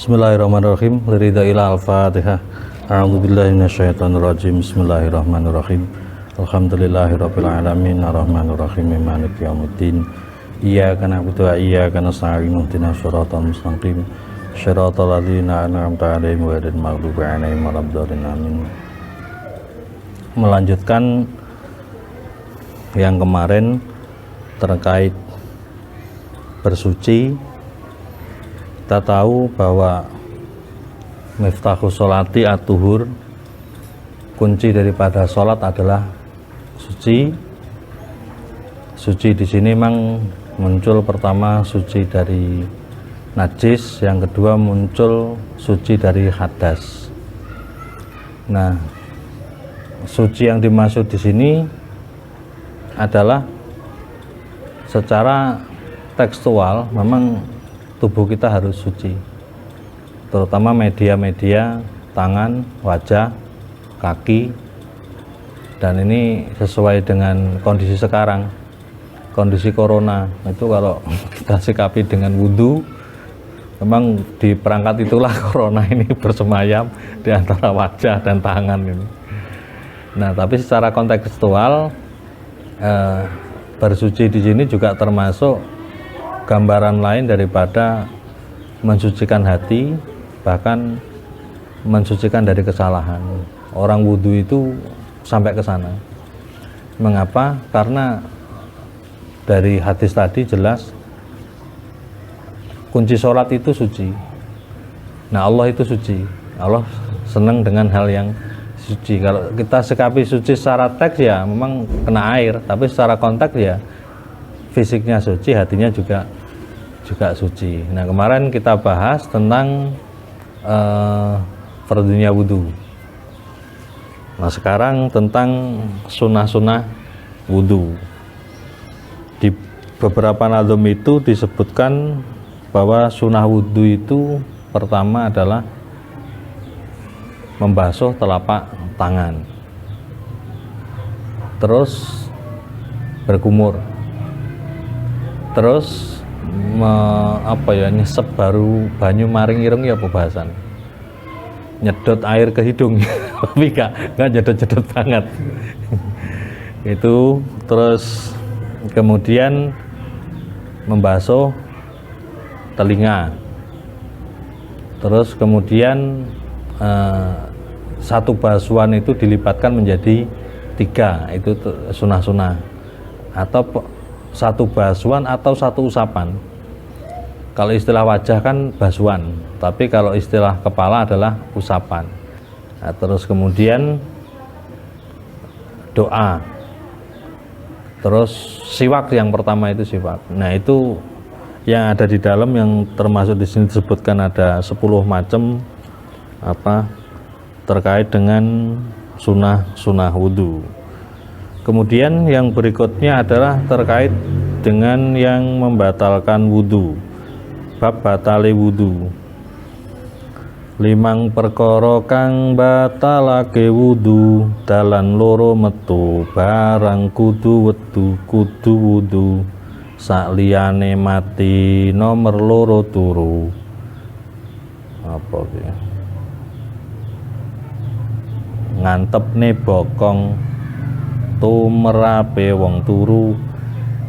Bismillahirrahmanirrahim. Lirida'ila al-Fatihah. A'udzubillahi minasyaitonirrajim. Bismillahirrahmanirrahim. Alhamdulillahirabbil alamin arrahmanirrahim maliki yaumiddin. Iyyaka na'budu wa iyyaka nasta'in ihdinas siratal mustaqim. Shiratal ladzina an'amta 'alaihim ghairil maghdubi 'alaihim waladdallin. Amin. Melanjutkan yang kemarin terkait bersuci. Kita tahu bahwa miftahus sholati at-tuhur, kunci daripada sholat adalah suci. Suci di sini memang muncul pertama suci dari najis, yang kedua muncul suci dari hadas. Nah, suci yang dimaksud di sini adalah secara tekstual memang tubuh kita harus suci, terutama media-media tangan, wajah, kaki, dan ini sesuai dengan kondisi sekarang, kondisi corona. Itu kalau kita sikapi dengan wudhu, memang di perangkat itulah corona ini bersemayam di antara wajah dan tangan ini. Nah, tapi secara kontekstual bersuci di sini juga termasuk gambaran lain daripada mensucikan hati, bahkan mensucikan dari kesalahan. Orang wudhu itu sampai ke sana. Mengapa? Karena dari hadis tadi jelas kunci sholat itu suci. Nah, Allah itu suci. Allah senang dengan hal yang suci. Kalau kita sikapi suci secara teks ya memang kena air, tapi secara konteks ya fisiknya suci, hatinya juga suci. Nah, kemarin kita bahas tentang fardunya wudhu. Nah, sekarang tentang sunnah-sunnah wudhu. Di beberapa nazm itu disebutkan bahwa sunnah wudhu itu pertama adalah membasuh telapak tangan, terus berkumur, terus nyesep baru banyu maring ireng ya pembahasan, nyedot air ke hidung tapi enggak nyedot-nyedot banget itu. Terus kemudian membasuh telinga, terus kemudian satu basuhan itu dilipatkan menjadi 3, itu sunah-sunah, atau satu basuhan atau satu usapan. Kalau istilah wajah kan basuhan, tapi kalau istilah kepala adalah usapan. Nah, terus kemudian doa, terus siwak, yang pertama itu siwak. Nah, itu yang ada di dalam, yang termasuk di sini disebutkan ada 10 macam terkait dengan sunnah wudhu. Kemudian yang berikutnya adalah terkait dengan yang membatalkan wudhu. Bab batale wudhu. 5 perkara kang batalake wudhu, dalan loro metu barang kudu wudhu, sakliyane mati nomor loro turu. Apa ya? Ngantepne bokong tumerape wong turu,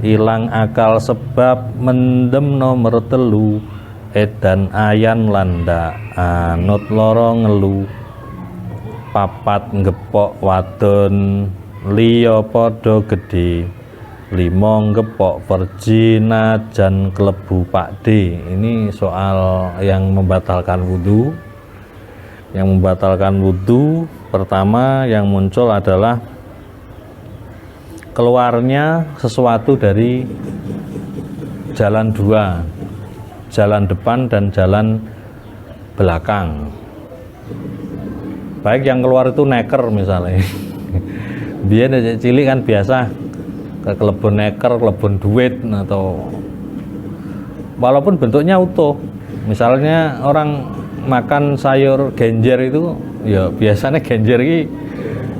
ilang akal sebab mendem nomor telu, edan ayan landa anut loro ngelu, papat ngepok wadon liya padha gedhe, 5 ngepok perjina jan klebu pakde. Ini soal yang membatalkan wudhu. Yang membatalkan wudhu pertama yang muncul adalah keluarnya sesuatu dari jalan 2, jalan depan dan jalan belakang. Baik yang keluar itu neker misalnya biar cilik kan biasa ke kelebon neker, kelebon duit, atau walaupun bentuknya utuh. Misalnya orang makan sayur genjer itu ya biasanya genjer ini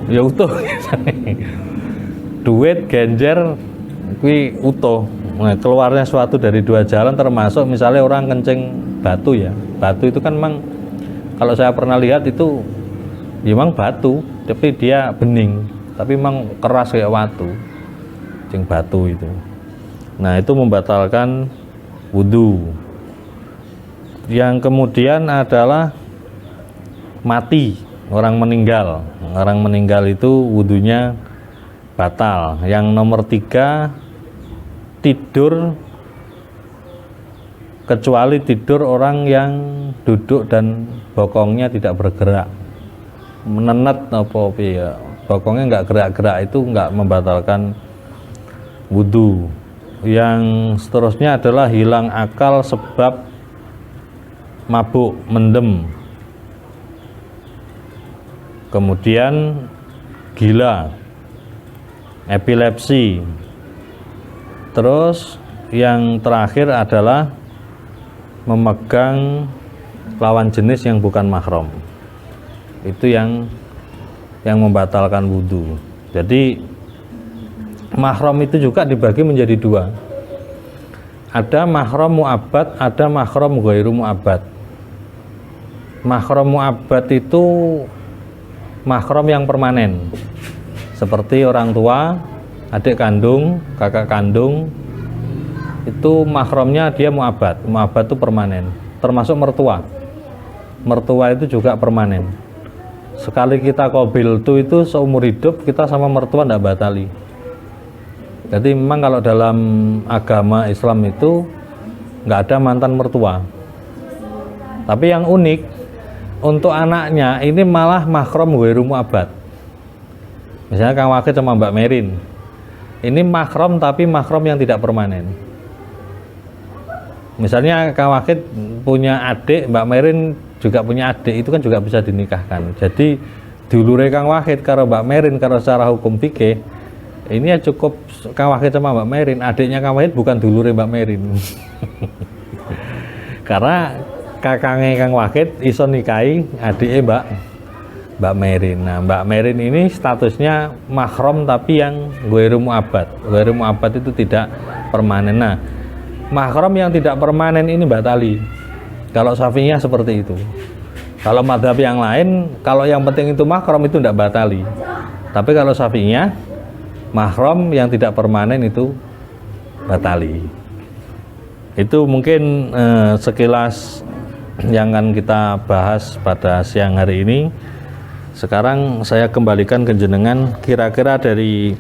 ya utuh duit genjer kuwi utuh. Nah, keluarnya suatu dari 2 jalan termasuk misalnya orang kencing batu ya. Batu itu kan memang kalau saya pernah lihat itu ya memang batu, tapi dia bening, tapi memang keras kayak watu, batu itu. Nah itu membatalkan wudhu. Yang kemudian adalah mati, orang meninggal. Orang meninggal itu wudhunya batal. Yang nomor 3, tidur, kecuali tidur orang yang duduk dan bokongnya tidak bergerak, menenet apa ya, bokongnya nggak gerak-gerak, itu nggak membatalkan wudhu. Yang seterusnya adalah hilang akal sebab mabuk, mendem, kemudian gila, epilepsi. Terus yang terakhir adalah memegang lawan jenis yang bukan mahram. Itu yang membatalkan wudhu. Jadi mahram itu juga dibagi menjadi 2. Ada mahram mu'abbad, ada mahram ghairu mu'abbad. Mahram mu'abbad itu mahram yang permanen, seperti orang tua, adik kandung, kakak kandung, itu mahramnya dia mu'abbad. Mu'abbad itu permanen, termasuk mertua. Mertua itu juga permanen. Sekali kita qabil itu seumur hidup kita sama mertua tidak batali. Jadi memang kalau dalam agama Islam itu nggak ada mantan mertua. Tapi yang unik untuk anaknya ini malah mahram ghairu mu'abbad. Misalnya Kang Wakid sama Mbak Merin, ini mahram tapi mahram yang tidak permanen. Misalnya Kang Wakid punya adik, Mbak Merin juga punya adik, itu kan juga bisa dinikahkan. Jadi dulure Kang Wakid karo Mbak Merin kalau secara hukum fikih ini ya cukup Kang Wakid sama Mbak Merin. Adiknya Kang Wakid bukan dulure Mbak Merin. Karena kakangnya Kang Wakid iso nikahi adiknya Mbak Merin. Nah, Mbak Merin ini statusnya mahram tapi yang ghairu mu'abbad. Ghairu mu'abbad itu tidak permanen. Nah, mahram yang tidak permanen ini batali. Kalau Syafi'iyah seperti itu. Kalau madhab yang lain, kalau yang penting itu mahram itu tidak batali. Tapi kalau Syafi'iyah, mahram yang tidak permanen itu batali. Itu mungkin sekilas yang akan kita bahas pada siang hari ini. Sekarang saya kembalikan ke jenengan, kira-kira dari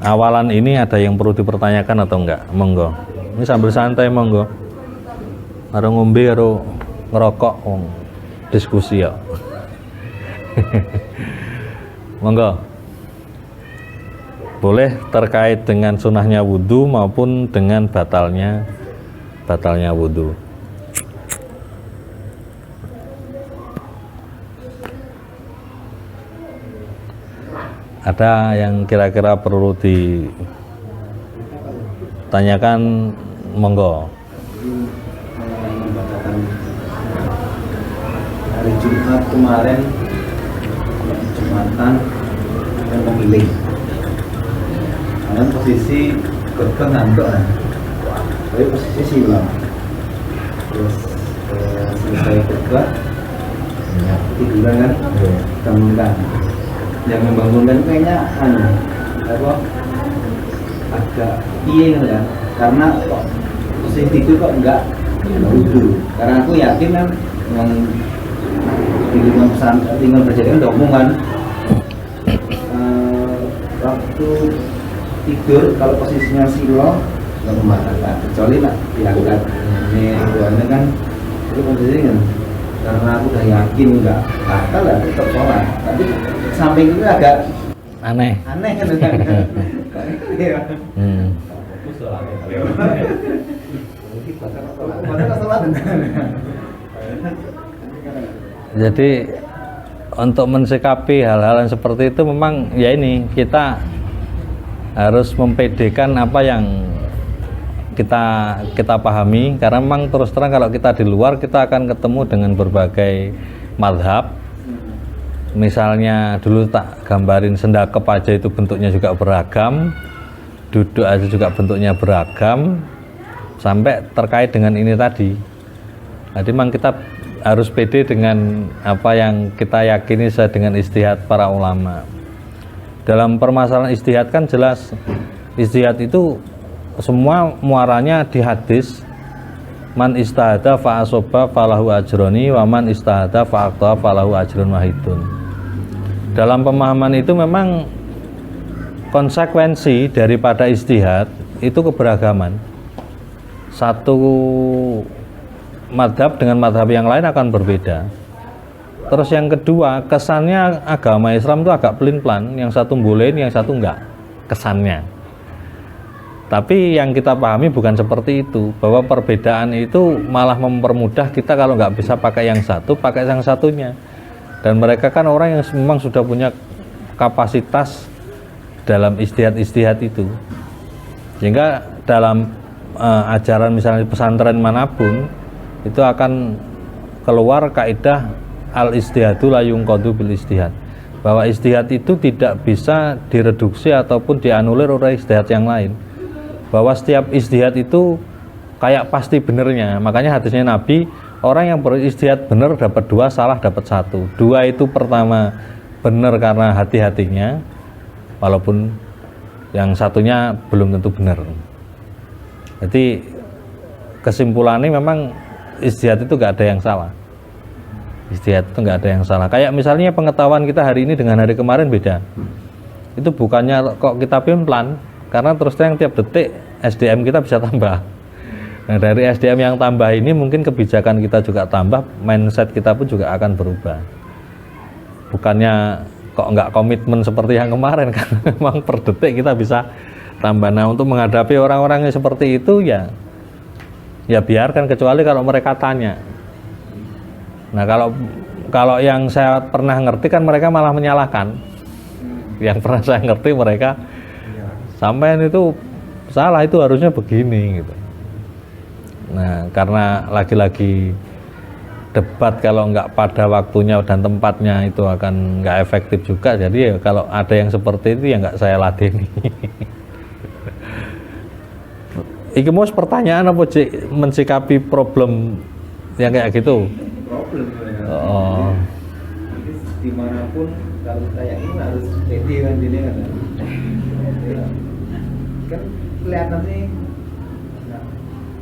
awalan ini ada yang perlu dipertanyakan atau enggak? Monggo. Ini sambil santai monggo. Karo ngombe karo ngerokok diskusi ya. Monggo. Boleh terkait dengan sunahnya wudhu maupun dengan batalnya wudhu. Ada yang kira-kira perlu ditanyakan, monggo. Hari Jumat kemarin, Jumatan yang memilih, karena posisi khotbah ngantuk, tapi posisi silam. Terus selesai khotbah, tiduran kan, bangunkan. Yang membangunkan kayaknya agak piye ya, karena kok posisi tidur kok enggak wudhu. Karena aku yakin kan yang tinggal berjadikan udah umum kan, waktu tidur kalau posisinya silo nggak membatalkan, kecuali nak diangkat ini kan itu posisinya kan. Karena aku udah yakin nggak batal lah, tetap sholat. Tapi samping itu agak aneh kan kan? Jadi untuk mensikapi hal-hal yang seperti itu memang ya ini kita harus mempedekan apa yang kita pahami, karena memang terus terang kalau kita di luar kita akan ketemu dengan berbagai madhab. Misalnya dulu tak gambarin sendakep aja itu bentuknya juga beragam, duduk aja juga bentuknya beragam, sampai terkait dengan ini tadi. Jadi memang kita harus pede dengan apa yang kita yakini sesuai dengan ijtihad para ulama. Dalam permasalahan ijtihad kan jelas, ijtihad itu semua muaranya di hadis, man istahada fa asoba falahu ajroni wa man istahada fa aqta falahu ajrun wahidun. Dalam pemahaman itu memang konsekuensi daripada ijtihad itu keberagaman. Satu madhab dengan madhab yang lain akan berbeda. Terus yang kedua, kesannya agama Islam itu agak pelin-pelan, yang satu bolehin, yang satu enggak, kesannya. Tapi yang kita pahami bukan seperti itu, bahwa perbedaan itu malah mempermudah kita kalau nggak bisa pakai yang satu, pakai yang satunya. Dan mereka kan orang yang memang sudah punya kapasitas dalam ijtihad-ijtihad itu. Sehingga dalam ajaran misalnya pesantren manapun, itu akan keluar kaidah al-ijtihadu la yunqadu bil ijtihad, bahwa ijtihad itu tidak bisa direduksi ataupun dianulir oleh ijtihad yang lain, bahwa setiap ijtihad itu kayak pasti benernya. Makanya hadisnya Nabi, orang yang berijtihad benar dapat 2, salah dapat 1. 2 itu pertama benar karena hati-hatinya, walaupun yang satunya belum tentu benar. Jadi kesimpulannya memang ijtihad itu nggak ada yang salah. Ijtihad itu nggak ada yang salah. Kayak misalnya pengetahuan kita hari ini dengan hari kemarin beda. Itu bukannya kok kita plan, karena terus terang tiap detik SDM kita bisa tambah. Nah, dari SDM yang tambah ini mungkin kebijakan kita juga tambah, mindset kita pun juga akan berubah. Bukannya kok nggak komitmen seperti yang kemarin, karena memang per detik kita bisa tambah. Nah, untuk menghadapi orang-orang yang seperti itu ya biarkan, kecuali kalau mereka tanya. Nah, kalau yang saya pernah ngerti kan mereka malah menyalahkan. Yang pernah saya ngerti mereka sampean itu salah, itu harusnya begini gitu. Nah, karena lagi-lagi debat kalau nggak pada waktunya dan tempatnya itu akan nggak efektif juga. Jadi ya kalau ada yang seperti itu ya nggak saya ladeni. Iki mau pertanyaan apa Cik, mensikapi problem yang kayak gitu? Problem ya. Oh. Jadi dimanapun kalau kayak ini harus pede kan jadi kan. Kan kelihatan sih nah,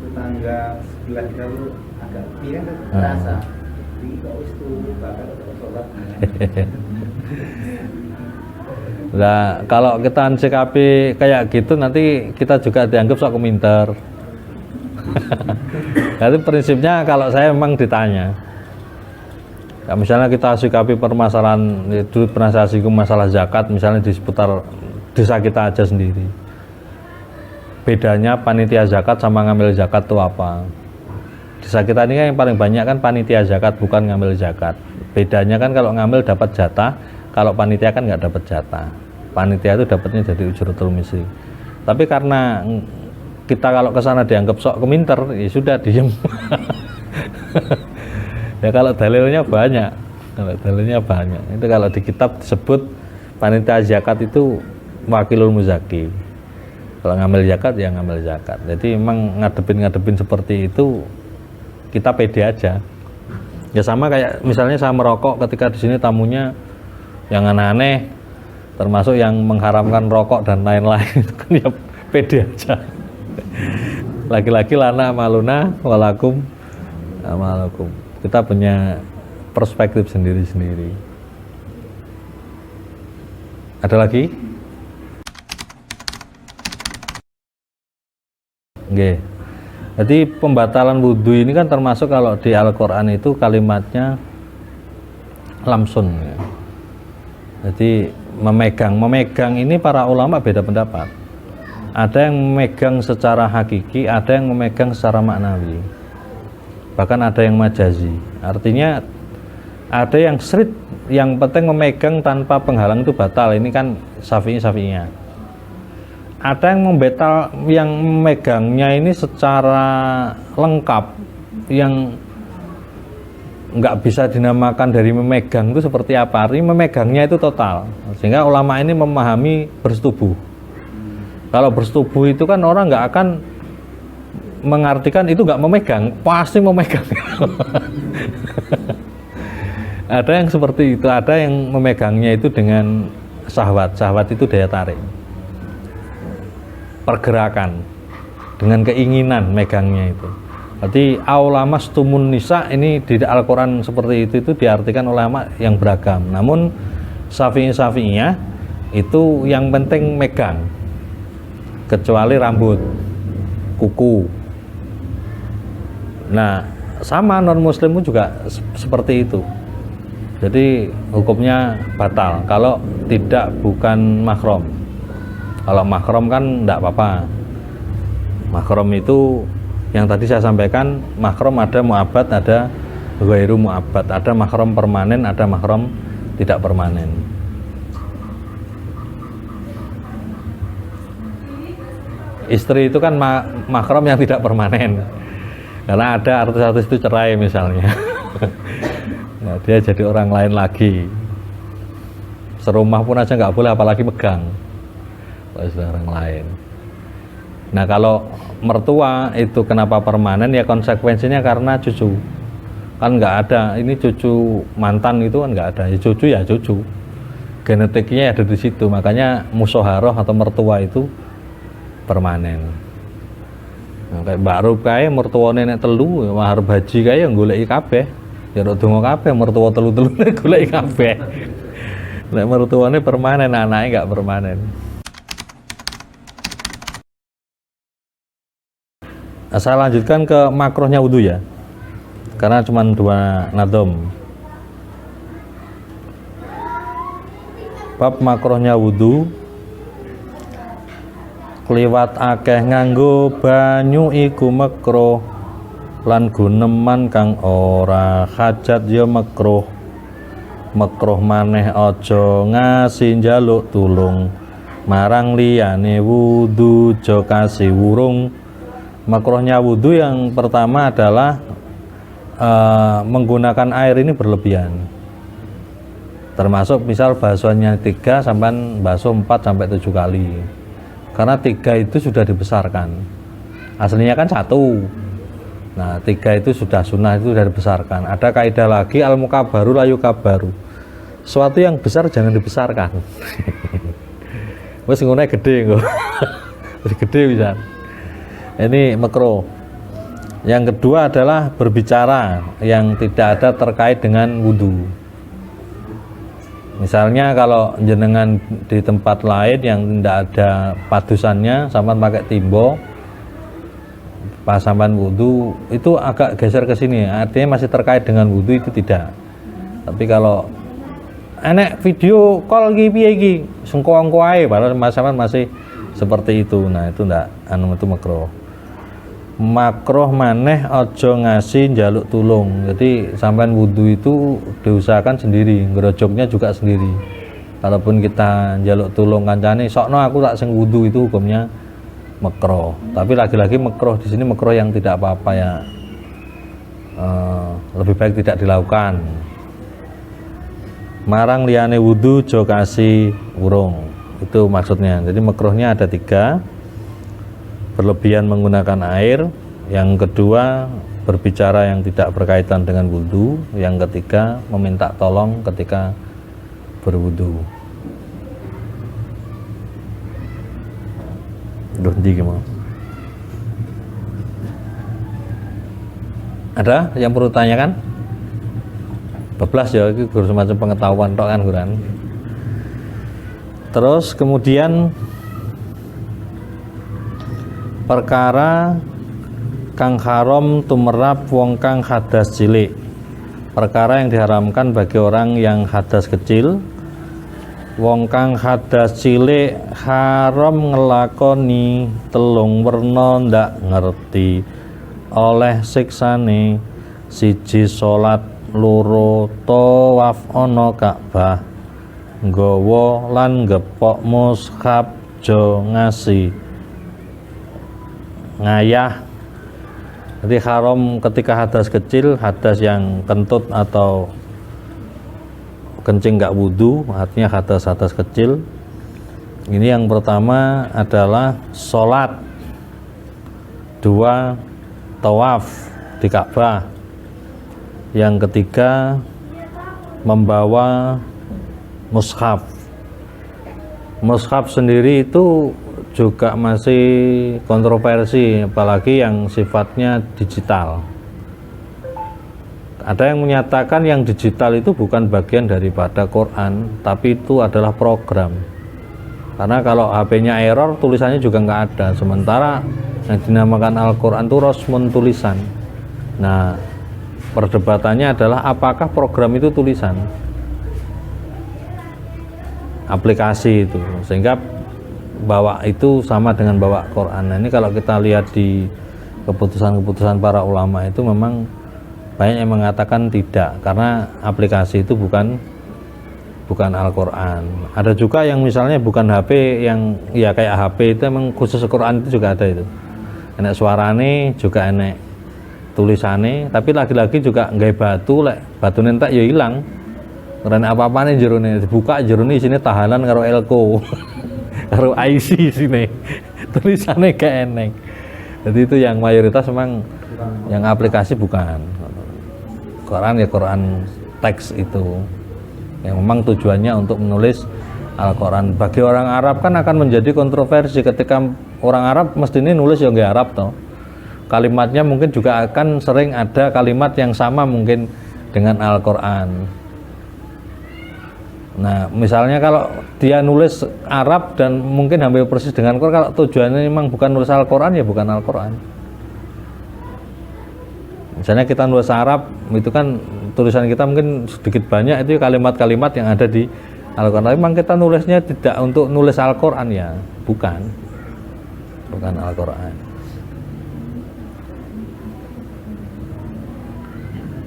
tetangga sebelah kita tuh agak pikiran kan terasa. Jadi kok wis tuh bakal sholat. Nah, kalau kita sikapi kayak gitu nanti kita juga dianggap sok keminter. Jadi prinsipnya kalau saya memang ditanya, ya, misalnya kita sikapi permasalahan itu, pernah saya singgung masalah zakat misalnya di seputar desa kita aja sendiri. Bedanya panitia zakat sama ngambil zakat itu apa? Desa kita ini kan yang paling banyak kan panitia zakat, bukan ngambil zakat. Bedanya kan kalau ngambil dapat jatah, kalau panitia kan nggak dapat jatah. Panitia itu dapatnya jadi ujratul misli. Tapi karena kita kalau ke sana dianggap sok keminter, ya sudah diem. Ya kalau dalilnya banyak, itu kalau di kitab disebut panitia zakat itu wakilul muzaki. Kalau ngambil zakat ya ngambil zakat. Jadi memang ngadepin seperti itu kita pede aja. Ya sama kayak misalnya saya merokok, ketika di sini tamunya yang aneh-aneh, termasuk yang mengharamkan rokok dan lain-lain, itu kan ya pede aja. Laki-laki lana maluna walakum amalakum. Kita punya perspektif sendiri-sendiri. Ada lagi? Oke. Jadi pembatalan wudhu ini kan termasuk kalau di Al-Quran itu kalimatnya lamsun. Jadi memegang ini para ulama beda pendapat. Ada yang memegang secara hakiki, ada yang memegang secara maknawi, bahkan ada yang majazi. Artinya ada yang syrid, yang penting memegang tanpa penghalang itu batal. Ini kan syafi'iyah. Ada yang memegangnya ini secara lengkap, yang nggak bisa dinamakan dari memegang itu seperti apa. Artinya memegangnya itu total. Sehingga ulama ini memahami bersetubuh. Kalau bersetubuh itu kan orang nggak akan mengartikan itu nggak memegang, pasti memegang. Ada yang seperti itu, ada yang memegangnya itu dengan syahwat. Syahwat itu daya tarik, pergerakan, dengan keinginan megangnya itu. Berarti aulamas tumun nisa ini di Al-Quran seperti itu diartikan ulama yang beragam. Namun Syafi'iyah itu yang penting megang, kecuali rambut, kuku. Nah, sama non muslim juga seperti itu. Jadi hukumnya batal kalau tidak bukan mahram. Kalau mahram kan enggak apa-apa. Mahram itu yang tadi saya sampaikan, mahram ada mu'abbad, ada ghairu mu'abbad, ada mahram permanen, ada mahram tidak permanen. Istri itu kan mahram yang tidak permanen. Karena ada artis-artis itu cerai misalnya. Nah, dia jadi orang lain lagi. Serumah pun aja nggak boleh, apalagi megang. Kalau sudah orang lain. Nah, kalau mertua itu kenapa permanen? Ya konsekuensinya karena cucu. Kan nggak ada, ini cucu mantan itu kan nggak ada. Ya cucu. Genetiknya ada di situ. Makanya musyawarah atau mertua itu permanen. Nah, kayak Mbak Rub kae mertuane nek telu, mahar baji kae yang goleki kabeh. Ya nek donga kabeh mertua telu-telu goleki kabeh. Nek mertuane permanen, anaknya enggak permanen. Nah, saya lanjutkan ke makruhnya wudu ya. Karena cuma 2 nadom. Bab makruhnya wudu. Kliwat akeh nganggo banyu iku makruh, lan guneman kang ora hajat ya makruh. Makruh maneh aja ngasih njaluk tulung marang liyane wudu, aja kasih wurung. Makruhnya wudu yang pertama adalah menggunakan air ini berlebihan. Termasuk misal basuhannya 3 sampai basuh 4 sampai 7 kali. Karena 3 itu sudah dibesarkan, aslinya kan 1. Nah 3 itu sudah sunnah, itu sudah dibesarkan. Ada kaidah lagi, al mukabaru layu kabaru, sesuatu yang besar jangan dibesarkan. Wes ngono gede kok. Gede bisa. Ini makruh. Yang kedua adalah berbicara yang tidak ada terkait dengan wudu. Misalnya kalau jenengan di tempat lain yang tidak ada padusannya, sampean pakai timbo, pas sampean wudu itu agak geser ke sini, artinya masih terkait dengan wudu, itu tidak. Tapi kalau enek video call piye iki, sengko-engko ae, padahal sampean masih seperti itu. Nah, itu ndak itu makruh. Makruh maneh aja ngasih njaluk tulung. Jadi sampean wudu itu diusahakan sendiri, ngerojoknya juga sendiri. Kalaupun kita njaluk tulung kancane, sokno aku tak sing wudu, itu hukumnya makruh. Tapi lagi-lagi makruh di sini makruh yang tidak apa-apa ya. Lebih baik tidak dilakukan. Marang liyane wudu aja kasih wurung. Itu maksudnya. Jadi makruhnya ada 3. Berlebihan menggunakan air, yang kedua berbicara yang tidak berkaitan dengan wudu, yang ketiga meminta tolong ketika berwudu. Ada yang perlu tanyakan? 12 ya, itu semacam pengetahuan tok kan Quran. Terus kemudian perkara kang haram tumerap wong kang hadas cilik. Perkara yang diharamkan bagi orang yang hadas kecil. Wong kang hadas cilik haram ngelakoni telung werna ndak ngerti oleh siksane: 1 salat, 2 tawaf ana Ka'bah, nggawa lan gepok mushaf, jo ngasih ngayah. Jadi haram ketika hadas kecil, hadas yang kentut atau kencing nggak wudu, artinya hadas kecil. Ini yang pertama adalah sholat, 2 tawaf di Ka'bah. Yang ketiga, membawa mushaf. Mushaf sendiri itu juga masih kontroversi, apalagi yang sifatnya digital. Ada yang menyatakan yang digital itu bukan bagian daripada Quran, tapi itu adalah program. Karena kalau HP-nya error, tulisannya juga nggak ada. Sementara yang dinamakan Al-Quran itu rosmun, tulisan. Nah, perdebatannya adalah apakah program itu tulisan, aplikasi itu, sehingga bawa itu sama dengan bawa Quran. Nah, ini kalau kita lihat di keputusan-keputusan para ulama itu memang banyak yang mengatakan tidak, karena aplikasi itu bukan Al-Quran. Ada juga yang misalnya bukan HP, yang ya kayak HP itu emang khusus Quran, itu juga ada itu. Enak suarane juga enak tulisane, tapi lagi-lagi juga nggak batu, batu nentak ya hilang. Karena apa-apa nih jerone dibuka, jerone sini tahanan karo elko, karo IC sini, tulisannya gak enak. Jadi itu yang mayoritas memang yang aplikasi bukan. Quran ya Quran teks itu, yang memang tujuannya untuk menulis Al-Quran. Bagi orang Arab kan akan menjadi kontroversi ketika orang Arab mesti ini nulis yang nggak Arab toh. Kalimatnya mungkin juga akan sering ada kalimat yang sama mungkin dengan Al-Quran. Nah, misalnya kalau dia nulis Arab dan mungkin hampir persis dengan Quran, kalau tujuannya memang bukan nulis Al-Quran ya bukan Al-Quran. Misalnya kita nulis Arab, itu kan tulisan kita mungkin sedikit banyak itu kalimat-kalimat yang ada di Al-Quran. Tapi memang kita nulisnya tidak untuk nulis Al-Quran ya, bukan Al-Quran.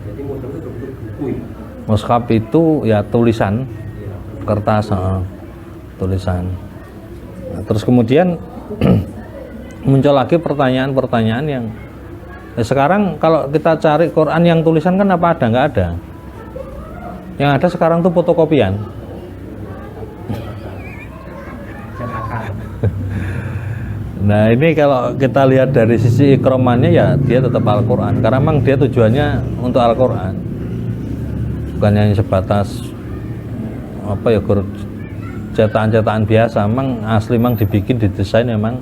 Jadi mushaf itu bentuk buku ya? Mushaf itu ya tulisan, kertas, tulisan. Nah, terus kemudian muncul lagi pertanyaan-pertanyaan yang sekarang kalau kita cari Quran yang tulisan kan apa ada? Nggak ada. Yang ada sekarang tuh fotokopian. Nah, ini kalau kita lihat dari sisi ikromannya ya dia tetap Al-Quran, karena memang dia tujuannya untuk Al-Quran, bukan hanya sebatas apa ya, cetakan-cetakan biasa. Memang asli memang dibikin, didesain memang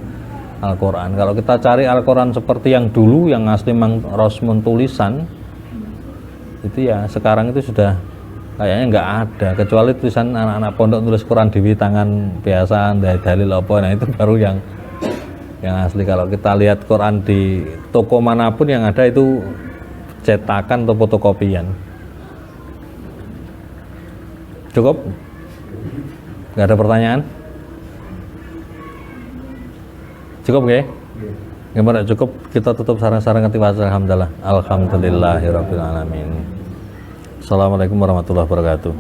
Al-Quran. Kalau kita cari Al-Quran seperti yang dulu, yang asli memang rosmun tulisan, itu ya sekarang itu sudah kayaknya nggak ada, kecuali tulisan anak-anak pondok tulis Quran di tangan biasa, dari dalil apa, nah itu baru yang asli. Kalau kita lihat Quran di toko manapun yang ada itu cetakan atau fotokopian. Cukup? Nggak ada pertanyaan? Cukup nggak? Gimana cukup? Kita tutup sarang-sarang ketiwasa. Alhamdulillah. Alhamdulillahirabbil alamin. Assalamualaikum warahmatullahi wabarakatuh.